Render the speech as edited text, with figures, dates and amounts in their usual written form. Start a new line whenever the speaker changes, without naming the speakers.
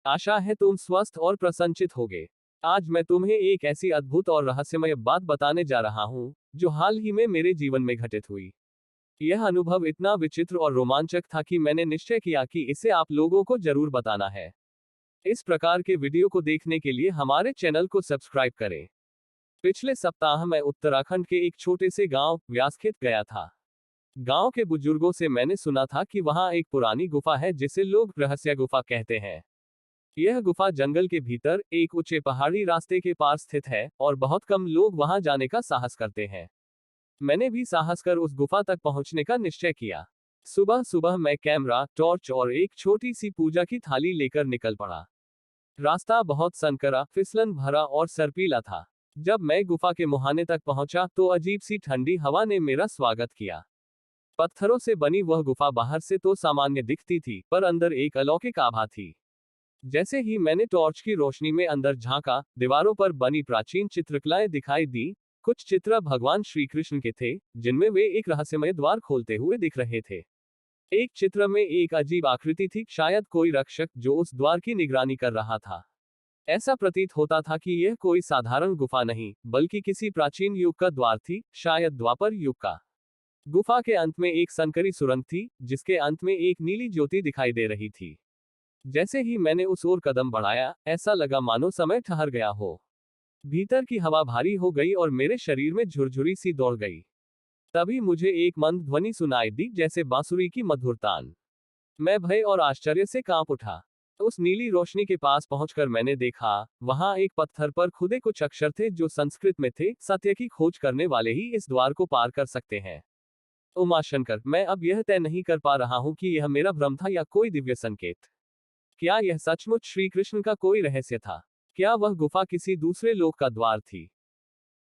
आशा है तुम स्वस्थ और प्रसन्नचित होगे। आज मैं तुम्हें एक ऐसी अद्भुत और रहस्यमय बात बताने जा रहा हूँ, जो हाल ही में मेरे जीवन में घटित हुई। यह अनुभव इतना विचित्र और रोमांचक था कि मैंने निश्चय किया कि इसे आप लोगों को जरूर बताना है। इस प्रकार के वीडियो को देखने के लिए हमारे चैनल को सब्सक्राइब करें। पिछले सप्ताह मैं उत्तराखंड के एक छोटे से गांव व्यासखेत गया था। गांव के बुजुर्गों से मैंने सुना था कि वहां एक पुरानी गुफा है जिसे लोग रहस्य गुफा कहते हैं। यह गुफा जंगल के भीतर एक ऊंचे पहाड़ी रास्ते के पार स्थित है और बहुत कम लोग वहां जाने का साहस करते हैं। मैंने भी साहस कर उस गुफा तक पहुंचने का निश्चय किया। सुबह सुबह मैं कैमरा, टॉर्च और एक छोटी सी पूजा की थाली लेकर निकल पड़ा। रास्ता बहुत संकरा, फिसलन भरा और सर्पीला था। जब मैं गुफा के मुहाने तक पहुंचा तो अजीब सी ठंडी हवा ने मेरा स्वागत किया। पत्थरों से बनी वह गुफा बाहर से तो सामान्य दिखती थी, पर अंदर एक अलौकिक आभा थी। जैसे ही मैंने टॉर्च की रोशनी में अंदर झांका, दीवारों पर बनी प्राचीन चित्रकलाएं दिखाई दी। कुछ चित्र भगवान श्री कृष्ण के थे, जिनमें वे एक रहस्यमय द्वार खोलते हुए दिख रहे थे। एक चित्र में एक अजीब आकृति थी, शायद कोई रक्षक जो उस द्वार की निगरानी कर रहा था। ऐसा प्रतीत होता था कि यह कोई साधारण गुफा नहीं, बल्कि किसी प्राचीन युग का द्वार थी, शायद द्वापर युग का। गुफा के अंत में एक संकरी सुरंग थी, जिसके अंत में एक नीली ज्योति दिखाई दे रही थी। जैसे ही मैंने उस ओर कदम बढ़ाया, ऐसा लगा मानो समय ठहर गया हो। भीतर की हवा भारी हो गई और मेरे शरीर में झुरझुरी सी दौड़ गई। तभी मुझे एक मंद ध्वनि सुनाई दी, जैसे बांसुरी की मधुर तान। मैं भय और आश्चर्य से कांप उठा। उस नीली रोशनी के पास पहुंचकर मैंने देखा, वहां एक पत्थर पर खुदे कुछ अक्षर थे जो संस्कृत में थे। सत्य की खोज करने वाले ही इस द्वार को पार कर सकते हैं। उमाशंकर, मैं अब यह तय नहीं कर पा रहा हूं कि यह मेरा भ्रम था या कोई दिव्य संकेत। क्या यह सचमुच श्री कृष्ण का कोई रहस्य था? क्या वह गुफा किसी दूसरे लोक का द्वार थी?